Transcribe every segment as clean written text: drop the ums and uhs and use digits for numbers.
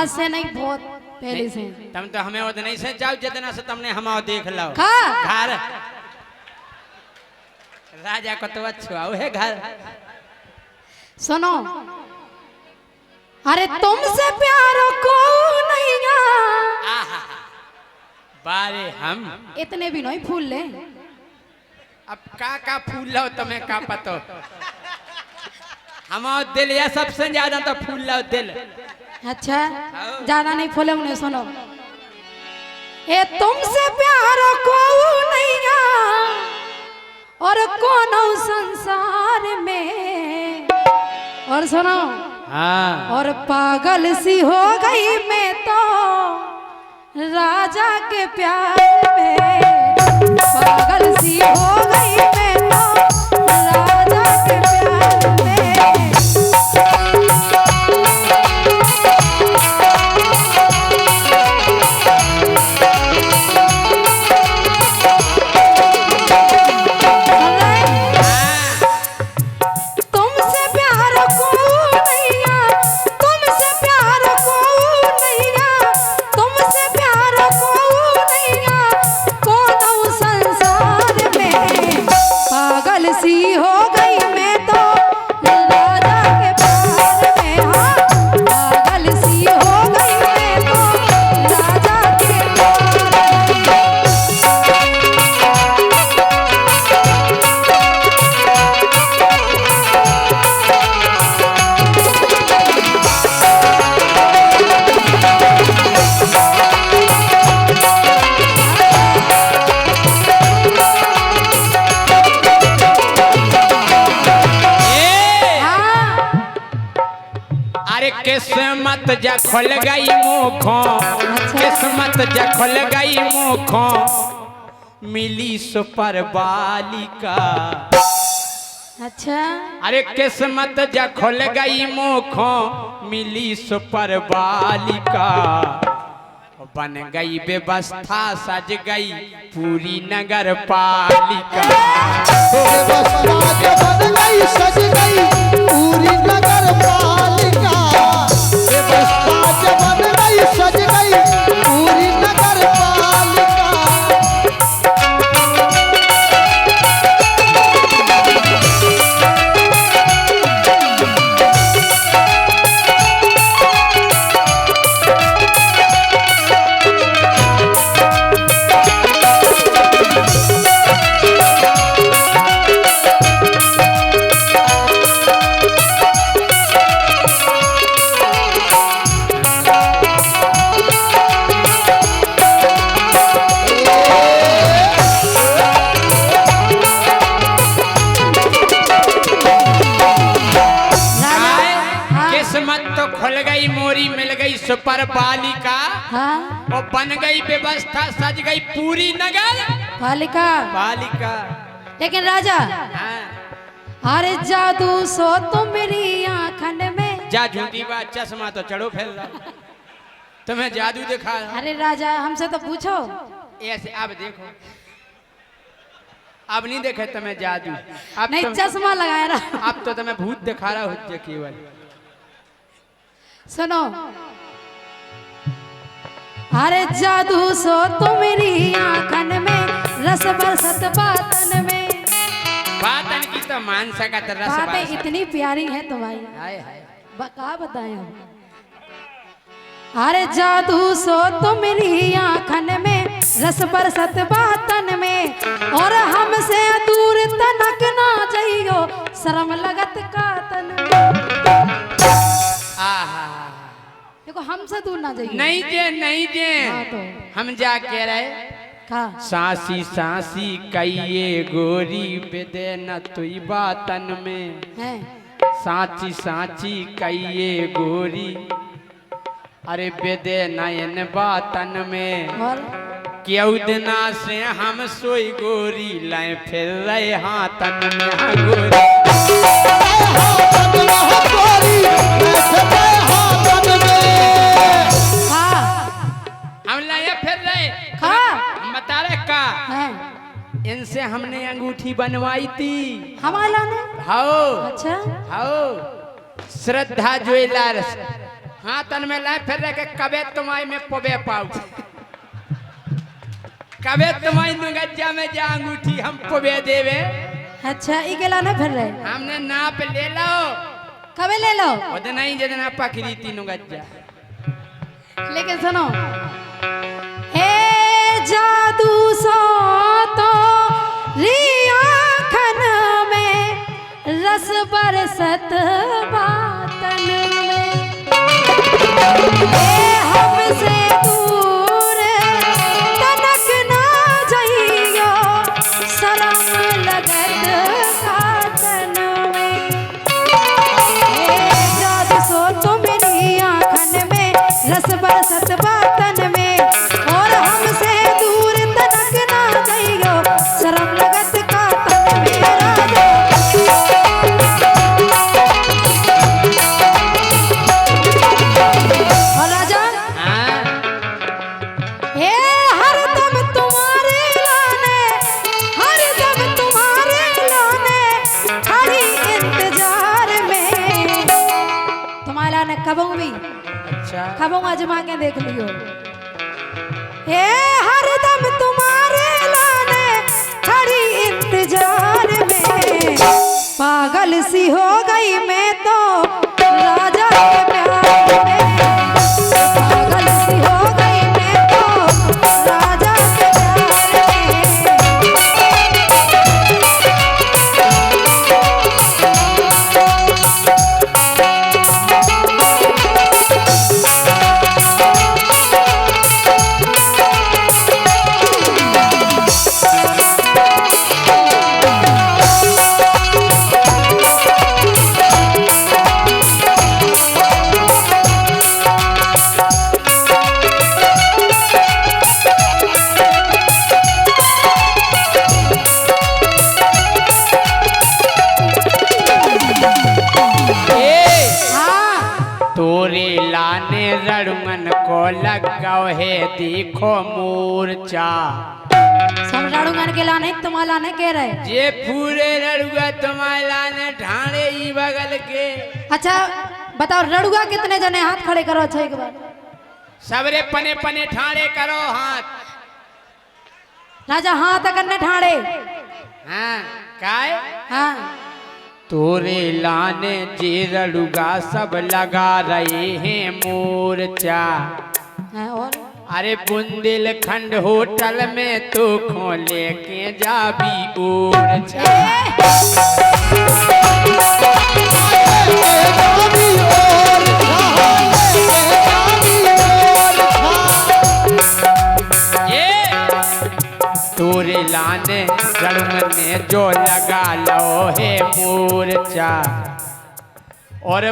आज से नहीं, बहुत पहले से। तुम तो हमें और नहीं से जाओ जितना से तुमने हम देख लो घर राजा को तो अच्छा है घर। सुनो, अरे तुमसे प्यार को नहीं बारे हम इतने भी नहीं फूल ले। अब का फूल लो तुम्हें का पतो। हम दिल या सबसे ज्यादा तो फूल लो दिल। अच्छा ज्यादा नहीं फूले उन्हें। सुनो, ए तुमसे प्यार को नहीं और कौन संसार में। और सुनो, हाँ और पागल सी हो गई मैं तो राजा के प्यार में। पागल सी हो गई मैं तो राजा के प्यार में। किस्मत जा खुल गई मुखों, किस्मत जा खुल गई मुखों, मिली सुपर बालिका। अच्छा अरे किस्मत जा खुल गई मुखों, मिली सुपर बालिका। बन गई व्यवस्था सज गई पूरी नगर पालिका। व्यवस्था बन गई सज गई पूरी नगर पालिका। व्यवस्था बन गई सज गई पूरी नगर पालिका। सुपर बालिका। हाँ? और बन गई व्यवस्था सज गई पूरी नगर पालिका। पालिका। लेकिन राजा, हाँ। अरे जादू सो तुम मेरी आँखन में। जा झूठी बात, चश्मा तो चढ़ो फैल रहा, तुम्हें जादू दिखा। अरे राजा हमसे तो पूछो। ऐसे अब देखो, अब नहीं देखे तुम्हें जादू। अब नहीं चश्मा लगाया रहा। अब तो तुम्हें भूत दिखा रहा हो केवल। सुनो, अरे जादू सो तुम मेरी आँखन में, रस बरसत बातन में। बातन की तो मान सकत रस बातें इतनी प्यारी हैं तुम्हारी। हाय हाय क्या बताएं हम। अरे जादू सो तुम मेरी आँखन में, रस बरसत बातन में। और हमसे दूर तनक ना जाइयो, शर्म लगत का तन। देखो हमसे दूर ना जाइए। नहीं जे नहीं जे। हाँ तो हम जा कह रहे का सांसी सांसी कहिए गोरी बेदे न तुई बातन में है। सांची सांची कहिए गोरी, अरे बेदे नयन बातन में। और क्यों दिना से हम सोई गोरी, लाए फिर रहे हाथन में। हाँ गोरी हम लाए फिर रहे। हम बता रहे का है। इनसे हमने अंगूठी बनवाई थी। हमारा ने। हाओ अच्छा हाओ श्रद्धा ज्वेलर्स। हाँ तन में लाए फिर रह के कबे तुम्हारी में पबे पाऊ कबे तुम्हारी नुगज्जा में जा अंगूठी हम पबे देवे। अच्छा ई के लाने फिर रहे हमने नाप ले लो कबे ले लो उधर नहीं जितना पकड़ी थी नुगज्जा। लेकिन सुनो हे जादू सो तो रिया खन में रस बरसत बातन में ए हमसे दूर तनक ना जाइयो शरम लगत कातन में ए जादू सो तो मेरी आँखन में रस बरसत बातन में और हमसे दूर तनक ना जाइयो शरम लगत कातन में राजा। और राजा हाँ हे हरदम तुम्हारे लाने हरदम तुम्हारे लाने खड़ी इंतजार में तुम्हारे लाने कब भी अच्छा खबों आजमा के देख लियो हे हरदम तुम्हारे लाने खड़ी इंतजार में पागल सी हो गई मैं तो राजा के प्यार में पागल सी हो गई मैं तो राजा के प्यार तोरे लाने रणमन को लगाओ है देखो मूर्छा। समझाड़ू गान के लाने तुम्हारा लाने कह रहे जे पूरे रड़ुआ तुम्हारे लाने ढाणे ही बगल के। अच्छा बताओ रड़ुआ कितने जने हाथ खड़े करो अच्छा एक बार सबरे पने पने ठाणे करो हाथ। राजा हाथ करने ठाड़े हाँ काय हाँ तोरे लाने जे रड़ुगा सब लगा रहे हैं मोर्चा। हाँ, और अरे बुंदेलखंड होटल में तो खो लेके जाबी ओरछा। तोरे लाने रणमन ने जो लगा लो है मोर्चा और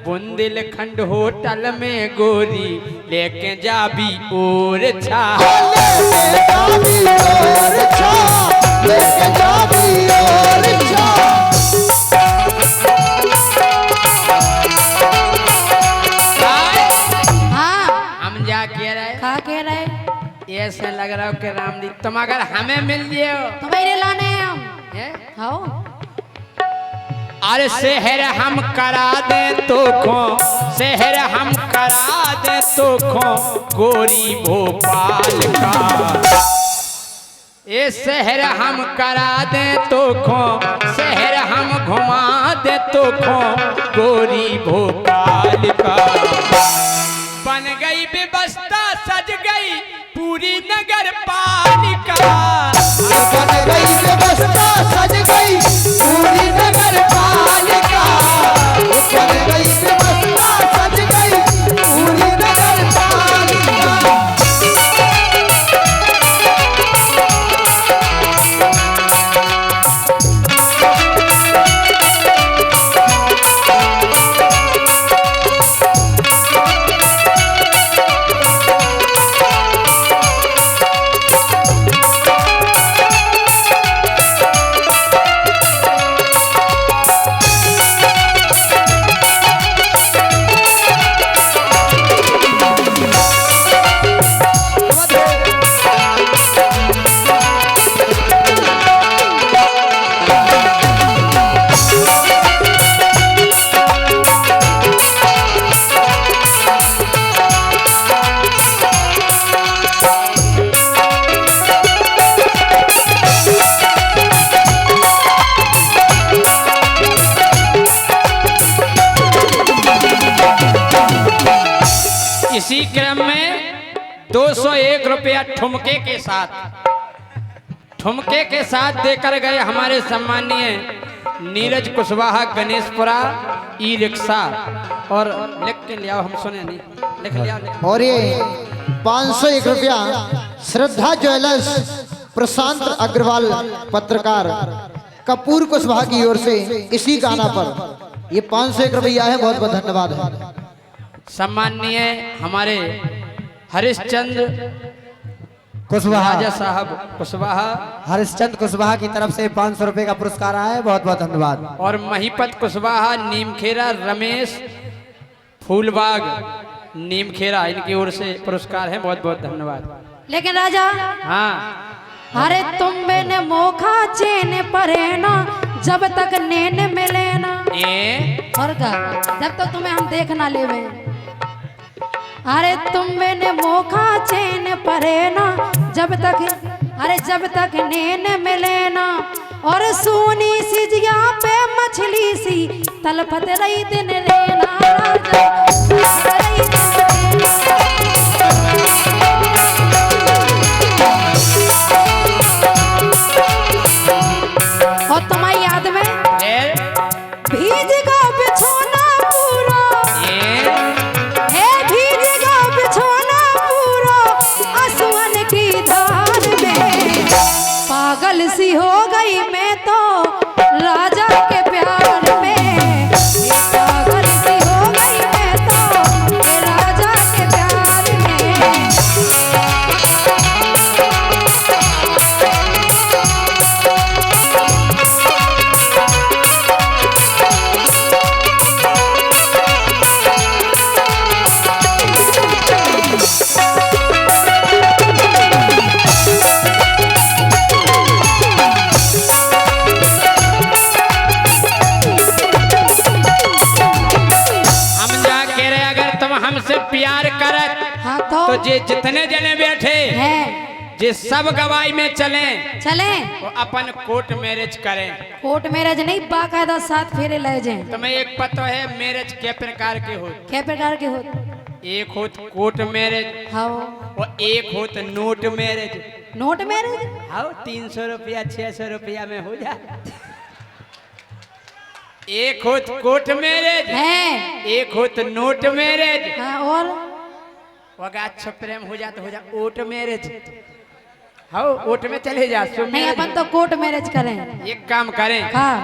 बुंदेलखंड होटल में गोरी लेके जाबी ओरछा। हाँ हम जा कह रहे कहा कह रहे ऐसे लग रहा हो कि राम जी तुम अगर हमें मिल जियो तो मेरे लाने हैं हम हैं? आओ अरे शहर हम करा दे तो खो शहर हम करा दे तो खो गोरी भोपाल का। ये शहर हम करा दे तो खो शहर हम घुमा दे तो खो गोरी भोपाल का। बन गई व्यवस्था सज गई पूरी नगर पालिका। बन गई व्यवस्था सज गई पूरी नगर पालिका। बन गई व्यवस्था सज गई पूरी नगर पालिका। इसी क्रम में 201 रुपया ठुमके के साथ देकर गए हमारे सम्मानीय नीरज कुशवाहा गणेशपुरा ई रिक्शा। और लिख के लिया, हम सुने नहीं, लिख लिया। और ये 501 रुपया श्रद्धा ज्वेलर्स प्रशांत अग्रवाल पत्रकार कपूर कुशवाहा की ओर से इसी गाना पर ये 501 रुपया है। बहुत बहुत धन्यवाद है। सम्मानीय हमारे हरिश्चंद्र कुशवाहा राजा साहब कुशवाहा हरिश्चंद्र कुशवाहा की तरफ से 500 रुपए का पुरस्कार आया है। बहुत बहुत धन्यवाद। और महिपत कुशवाहा नीमखेरा रमेश फूलबाग नीमखेरा, इनकी ओर से पुरस्कार है। बहुत बहुत धन्यवाद। लेकिन राजा, हाँ, अरे तुम मैंने मोखा चैन परे ना जब तक नैन मिले ना। और का जब तक तुम्हें हम देख ना लेवे। अरे तुम मैंने मोखा चैन परे ना जब तक नैन मिले ना। और सोनी सी जिया पे मछली सी तलपत रही दिन लेना। राजा तलपत रही दिन लेना। और तुम्हारी याद में भीज का बिछोना पूरा, भीज का बिछोना पूरा आंसुअन की धार में। पागल सी हो गई मैं तो राजा के प्यार में। पागल सी हो गई मैं तो राजा के प्यार में। हमसे प्यार करत हाँ तो जे जितने जने बैठे हैं जे सब गवाही में चले चलें। वो अपन कोर्ट मैरिज करें। कोर्ट मैरिज नहीं, बाकायदा 7 फेरे ले जाएं। तुम्हें एक पता है मैरिज के प्रकार के हो? क्या प्रकार के होते? एक होत कोर्ट मैरिज, हाँ, और एक होत नोट मैरिज। Note marriage? हाँ, 300 रुपया 600 रुपया में हो जा। एक होत कोर्ट मैरिज है, एक होत नोट मैरिज। हाँ, और वगा अच्छा प्रेम हो जा तो हो जा ओट मैरिज। हाँ, ओट में चले जा। नहीं, अपन तो कोर्ट मैरिज करें। एक काम करें, हाँ,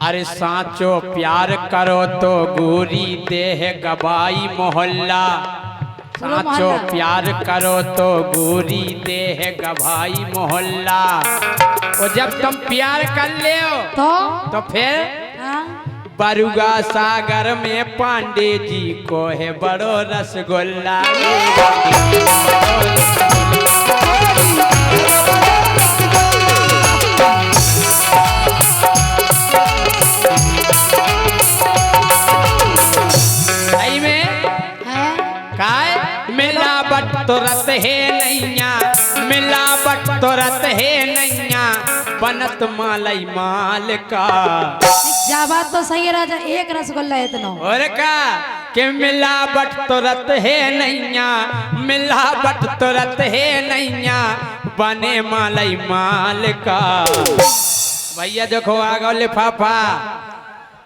अरे साचो प्यार करो तो गोरी देह गवाई मोहल्ला। साचो प्यार करो तो गोरी देह गवाई मोहल्ला। और जब तुम प्यार कर ले तो फिर हाँ, बरुगा सागर में पांडे जी को है बड़ो रसगुल्ला। सही में काय मिलावट तो रत है नैया, मिलावट तो रत है नैया, बनत मालई माल का। जा बात तो सही है राजा, एक रसगुल्ला है इतना। और का कि मिलावट तो रत है नैया, मिलावट तो रत है नैया, बने मालई माल का। भैया देखो आ गो लिफाफा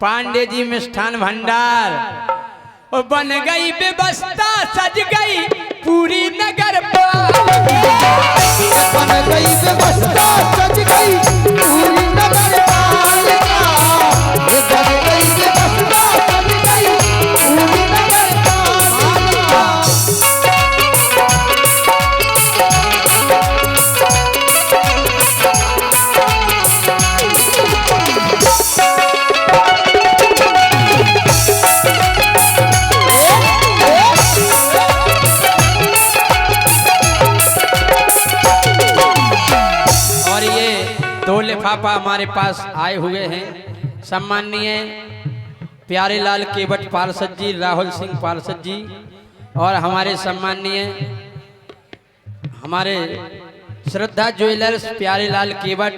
पांडे जी मिष्ठान भंडार। और बन गई व्यवस्था, सज गई पूरी नगर पालिका। बन गई व्यवस्था, सज गई पूरी नगर पालिका। ये बन गई व्यवस्था, सज गई पूरी नगर पालिका। लिफाफा हमारे पास आए हुए हैं। सम्माननीय प्यारे लाल केवट पार्षद जी, राहुल सिंह पार्षद जी, और हमारे सम्माननीय हमारे श्रद्धा ज्वेलर्स प्यारेलाल केवट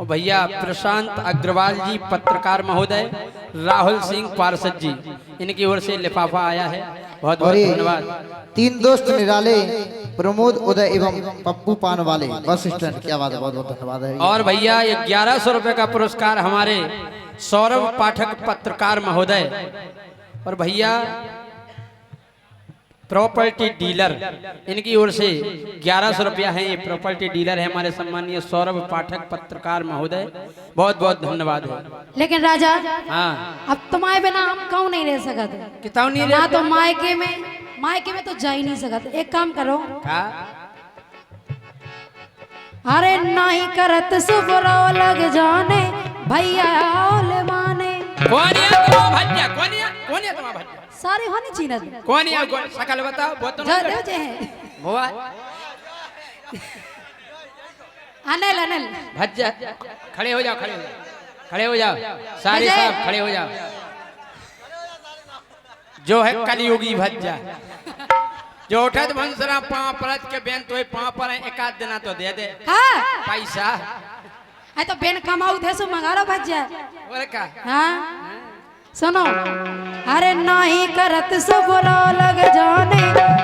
और भैया प्रशांत अग्रवाल जी पत्रकार महोदय, राहुल सिंह पार्षद जी, इनकी ओर से लिफाफा आया है। बहुत बहुत और ये धन्यवाद। 3 दोस्त निराले प्रमोद उदय एवं पप्पू पान वाले बस स्टैंड, क्या बात है, बहुत बहुत धन्यवाद है। और भैया 1100 रुपए का पुरस्कार हमारे सौरभ पाठक पत्रकार महोदय और भैया प्रॉपर्टी डीलर, इनकी ओर से 1100 रुपया है। ये प्रॉपर्टी डीलर है हमारे सम्मानीय सौरभ पाठक पत्रकार महोदय, बहुत बहुत धन्यवाद है। लेकिन राजा हाँ अब तुम्हारे बिना हम कहूँ नहीं रह सकते। किताब नहीं ना रहते? तो मायके में तो जा ही नहीं सकते। एक काम करो, का? अरे नहीं करत सुबरो लग जाने भैया ओले माने। कौन है तुम्हारा भज्जा? कौन है तुम्हारा भज्जा? सारे हो नहीं चीनत। कौन है? शकल बताओ। बहुत तो जा दे जे है हुआ अनिल अनिल भज्जा। खड़े हो जाओ, खड़े हो जाओ, खड़े हो जाओ, सारे भज्जा। सब खड़े हो जाओ। जो है कलयुगी भज्जा, जो उठत भंसरा पाँव परत के बेन तो पाँव पर एक आध देना तो दे दे हाँ पैसा। आई तो बेन कमाऊ थे सो मंगारो भज्जा। और का? हाँ सुनो, अरे नहीं करत सुबरो लग जाने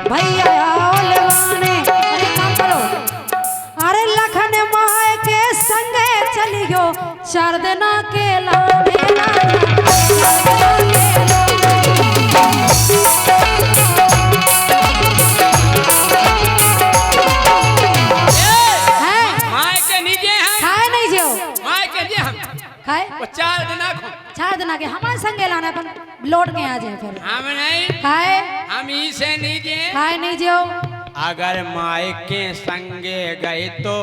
भैया ओले माने। अरे काम करो, अरे लखन माए के संगे चलियो 4 दिना के लाने माय के नीचे हैं, खाए नहीं जो माय के जे हम खाए वो 4 दिना को 4 दिना के हमारे संगे लाना अपन लौट के आ जाए फिर। हम नहीं, खाए हम ही से नीचे। खाए नहीं जो अगर माय के संगे गए तो,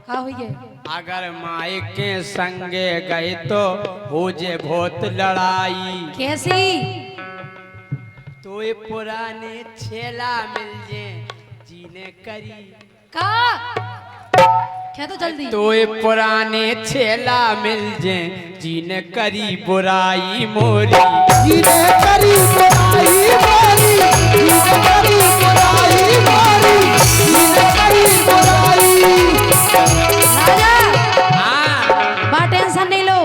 खा हुई अगर माय के संगे गए तो हो जे बहुत लड़ाई। कैसी तो ये पुराने छेला मिल जे जीने करी का क्या तो जल्दी तो ये पुराने छेला मिल जे जीने करी बुराई मोरी। जीने करी बुराई मोरी, जीने करी बुराई मोरी, जीने करी बुराई। राजा हाँ बा टेंशन नहीं लो,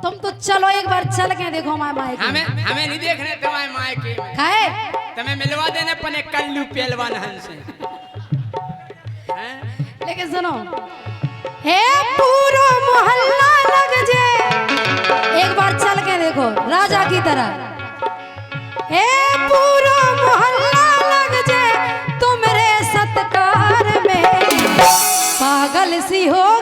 तुम तो चलो एक बार चल के देखो माय माय के। हमें नहीं देखने तुम्हारे माय के, खाए तुम्हें मिलवा देने पने कल्लू पहलवान हंस से। लेकिन सुनो, हे पूरा मोहल्ला लग जे, एक बार चल के देखो राजा की तरह। हे पूरा मोहल्ला लग जे तुमरे सत्कार में, पागल सी हो